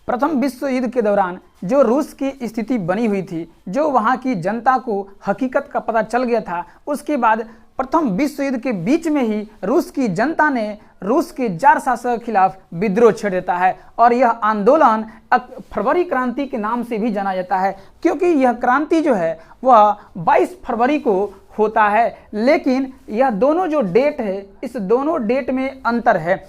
प्रथम विश्व युद्ध के दौरान जो रूस की स्थिति बनी हुई थी, जो वहाँ की जनता को हकीकत का पता चल गया था, उसके बाद प्रथम विश्व युद्ध के बीच में ही रूस की जनता ने रूस के जार शासक के खिलाफ विद्रोह छेड़ देता है। और यह आंदोलन फरवरी क्रांति के नाम से भी जाना जाता है, क्योंकि यह क्रांति जो है वह 22 फरवरी को होता है। लेकिन यह दोनों जो डेट है, इस दोनों डेट में अंतर है।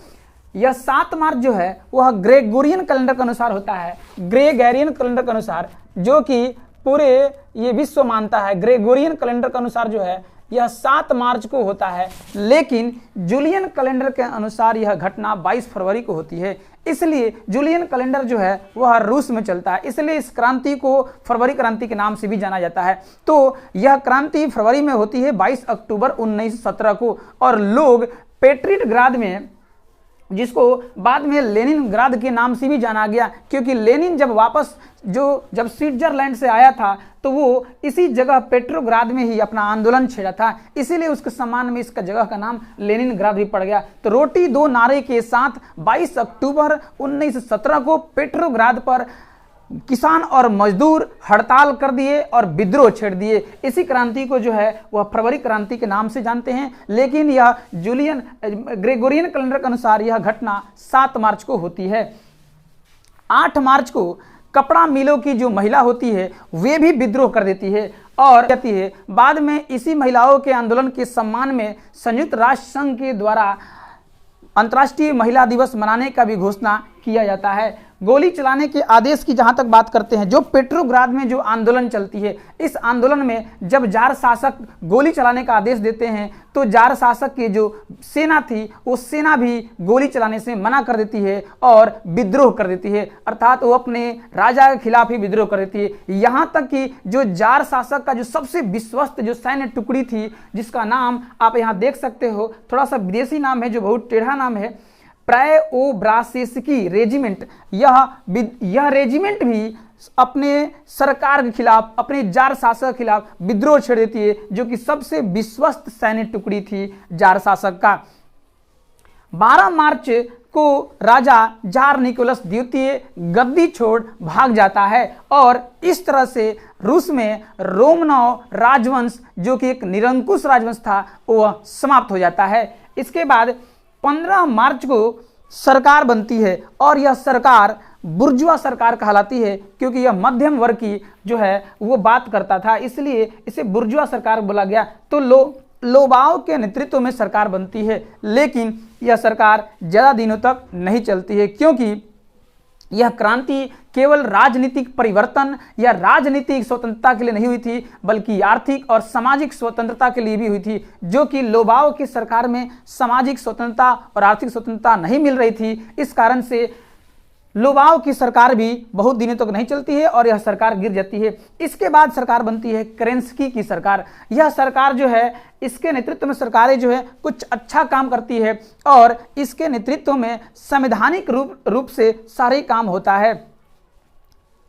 यह 7 मार्च जो है वह ग्रेगोरियन कैलेंडर के अनुसार होता है, ग्रेगोरियन कैलेंडर के अनुसार, जो कि पूरे ये विश्व मानता है। ग्रेगोरियन कैलेंडर के अनुसार जो है यह 7 मार्च को होता है, लेकिन जूलियन कैलेंडर के अनुसार यह घटना 22 फरवरी को होती है। इसलिए जूलियन कैलेंडर जो है वह रूस में चलता है, इसलिए इस क्रांति को फरवरी क्रांति के नाम से भी जाना जाता है। तो यह क्रांति फरवरी में होती है 22 अक्टूबर 1917 को। और लोग पेट्रियटग्राद में, जिसको बाद में लेनिनग्राद के नाम से भी जाना गया, क्योंकि लेनिन जब स्विट्जरलैंड से आया था तो वो इसी जगह पेट्रोग्राद में ही अपना आंदोलन छेड़ा था, इसीलिए उसके सम्मान में इसका जगह का नाम लेनिनग्राद भी पड़ गया। तो रोटी दो नारे के साथ 22 अक्टूबर 1917 को पेट्रोग्राद पर किसान और मजदूर हड़ताल कर दिए और विद्रोह छेड़ दिए। इसी क्रांति को जो है वह फरवरी क्रांति के नाम से जानते हैं, लेकिन यह ग्रेगोरियन कैलेंडर के अनुसार यह घटना 7 मार्च को होती है। 8 मार्च को कपड़ा मिलों की जो महिला होती है वे भी विद्रोह कर देती है और कहती है। बाद में इसी महिलाओं के आंदोलन के सम्मान में संयुक्त राष्ट्र संघ के द्वारा अंतर्राष्ट्रीय महिला दिवस मनाने का भी घोषणा किया जाता है। गोली चलाने के आदेश की जहां तक बात करते हैं, जो पेट्रोग्राद में जो आंदोलन चलती है, इस आंदोलन में जब जार शासक गोली चलाने का आदेश देते हैं तो जार शासक की जो सेना थी वो सेना भी गोली चलाने से मना कर देती है और विद्रोह कर देती है, अर्थात वो अपने राजा के खिलाफ ही विद्रोह कर देती है। यहाँ तक कि जो जार शासक का जो सबसे विश्वस्त जो सैन्य टुकड़ी थी, जिसका नाम आप यहाँ देख सकते हो, थोड़ा सा विदेशी नाम है जो बहुत टेढ़ा नाम है, प्रायोब्रासेस्की रेजिमेंट, यह रेजिमेंट भी अपने सरकार के खिलाफ, अपने जार शासक के खिलाफ विद्रोह छेड़ देती है, जो कि सबसे विश्वस्त सैन्य टुकड़ी थी जार शासक का। 12 मार्च को राजा जार निकोलस द्वितीय गद्दी छोड़ भाग जाता है और इस तरह से रूस में रोमनोव राजवंश, जो कि एक निरंकुश राजवंश था, वह समाप्त हो जाता है। इसके बाद 15 मार्च को सरकार बनती है और यह सरकार बुर्जुआ सरकार कहलाती है, क्योंकि यह मध्यम वर्ग की जो है वो बात करता था, इसलिए इसे बुर्जुआ सरकार बोला गया। तो लोबाव के नेतृत्व में सरकार बनती है, लेकिन यह सरकार ज़्यादा दिनों तक नहीं चलती है, क्योंकि यह क्रांति केवल राजनीतिक परिवर्तन या राजनीतिक स्वतंत्रता के लिए नहीं हुई थी, बल्कि आर्थिक और सामाजिक स्वतंत्रता के लिए भी हुई थी, जो कि लोबाव की सरकार में सामाजिक स्वतंत्रता और आर्थिक स्वतंत्रता नहीं मिल रही थी। इस कारण से लोबाव की सरकार भी बहुत दिनों तक नहीं चलती है और यह सरकार गिर जाती है। इसके बाद सरकार बनती है केरेंस्की की सरकार। यह सरकार जो है, इसके नेतृत्व में सरकारें जो है कुछ अच्छा काम करती है और इसके नेतृत्व में संवैधानिक रूप से सारे काम होता है।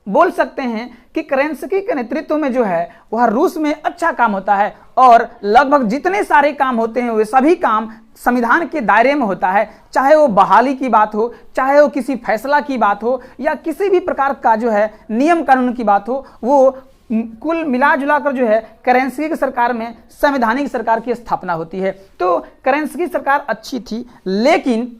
बोल सकते हैं कि केरेंस्की के नेतृत्व में जो है वह रूस में अच्छा काम होता है और लगभग जितने सारे काम होते हैं वे सभी काम संविधान के दायरे में होता है, चाहे वो बहाली की बात हो, चाहे वो किसी फैसला की बात हो, या किसी भी प्रकार का जो है नियम कानून की बात हो। वो कुल मिला जुला कर जो है केरेंस्की की सरकार में संवैधानिक सरकार की स्थापना होती है। तो केरेंस्की सरकार अच्छी थी, लेकिन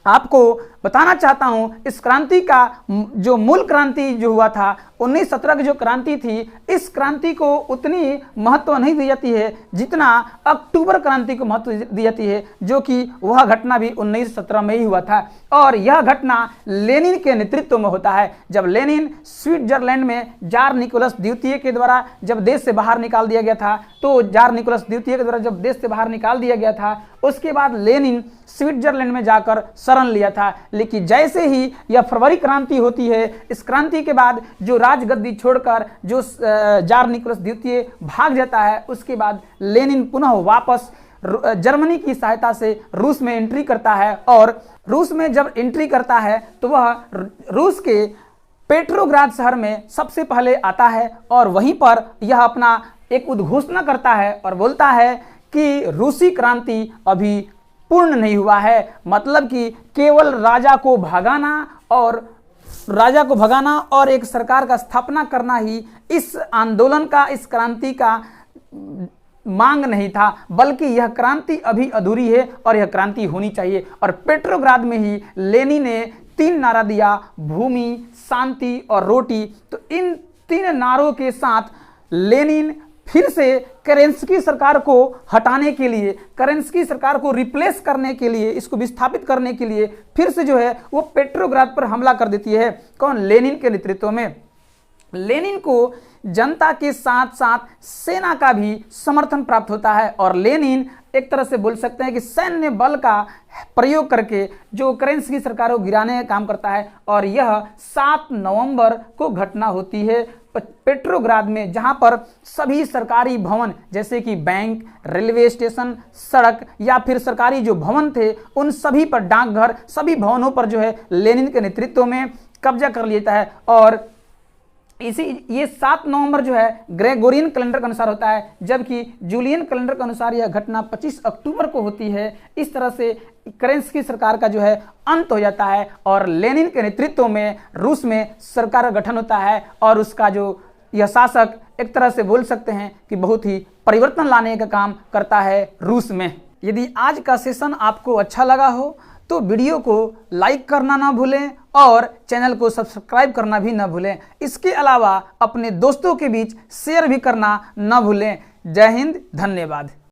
आपको बताना चाहता हूं इस क्रांति का जो मूल क्रांति जो हुआ था 1917 की जो क्रांति थी, इस क्रांति को उतनी महत्व नहीं दी जाती है जितना अक्टूबर क्रांति को महत्व दी जाती है, जो कि वह घटना भी 1917 में ही हुआ था। और यह घटना लेनिन के नेतृत्व में होता है, जब लेनिन स्विट्जरलैंड में जार निकोलस द्वितीय के द्वारा जब देश से बाहर निकाल दिया गया था, तो जार निकोलस द्वितीय के द्वारा जब देश से बाहर निकाल दिया गया था, उसके बाद लेनिन स्विट्जरलैंड में जाकर शरण लिया था। लेकिन जैसे ही यह फरवरी क्रांति होती है, इस क्रांति के बाद जो राजगद्दी छोड़कर जो जार निकोलस द्वितीय भाग जाता है, उसके बाद लेनिन पुनः वापस जर्मनी की सहायता से रूस में एंट्री करता है। और रूस में जब एंट्री करता है तो वह रूस के पेट्रोग्राद शहर में सबसे पहले आता है और वहीं पर यह अपना एक उद्घोषणा करता है और बोलता है कि रूसी क्रांति अभी पूर्ण नहीं हुआ है, मतलब कि केवल राजा को भगाना और राजा को भगाना और एक सरकार का स्थापना करना ही इस आंदोलन का, इस क्रांति का मांग नहीं था, बल्कि यह क्रांति अभी अधूरी है और यह क्रांति होनी चाहिए। और पेट्रोग्राद में ही लेनिन ने 3 नारा दिया, भूमि, शांति और रोटी। तो इन 3 नारों के साथ लेनिन फिर से केरेंस्की सरकार को हटाने के लिए, केरेंस्की सरकार को रिप्लेस करने के लिए, इसको विस्थापित करने के लिए फिर से जो है वो पेट्रोग्राद पर हमला कर देती है। कौन? लेनिन के नेतृत्व में। लेनिन को जनता के साथ साथ सेना का भी समर्थन प्राप्त होता है और लेनिन एक तरह से बोल सकते हैं कि सैन्य बल का प्रयोग करके जो केरेंस्की सरकार को गिराने का काम करता है। और यह 7 नवंबर को घटना होती है पेट्रोग्राद में, जहां पर सभी सरकारी भवन जैसे कि बैंक, रेलवे स्टेशन, सड़क या फिर सरकारी जो भवन थे उन सभी पर, डाकघर, सभी भवनों पर जो है लेनिन के नेतृत्व में कब्जा कर लेता है। और ये 7 नवंबर जो है ग्रेगोरियन कैलेंडर के अनुसार होता है, जबकि जूलियन कैलेंडर के अनुसार यह घटना 25 अक्टूबर को होती है। इस तरह से केरेंस्की सरकार का जो है अंत हो जाता है और लेनिन के नेतृत्व में रूस में सरकार का गठन होता है और उसका जो यह शासक एक तरह से बोल सकते हैं कि बहुत ही परिवर्तन लाने का काम करता है रूस में। यदि आज का सेशन आपको अच्छा लगा हो तो वीडियो को लाइक करना ना भूलें और चैनल को सब्सक्राइब करना भी ना भूलें। इसके अलावा अपने दोस्तों के बीच शेयर भी करना ना भूलें। जय हिंद, धन्यवाद।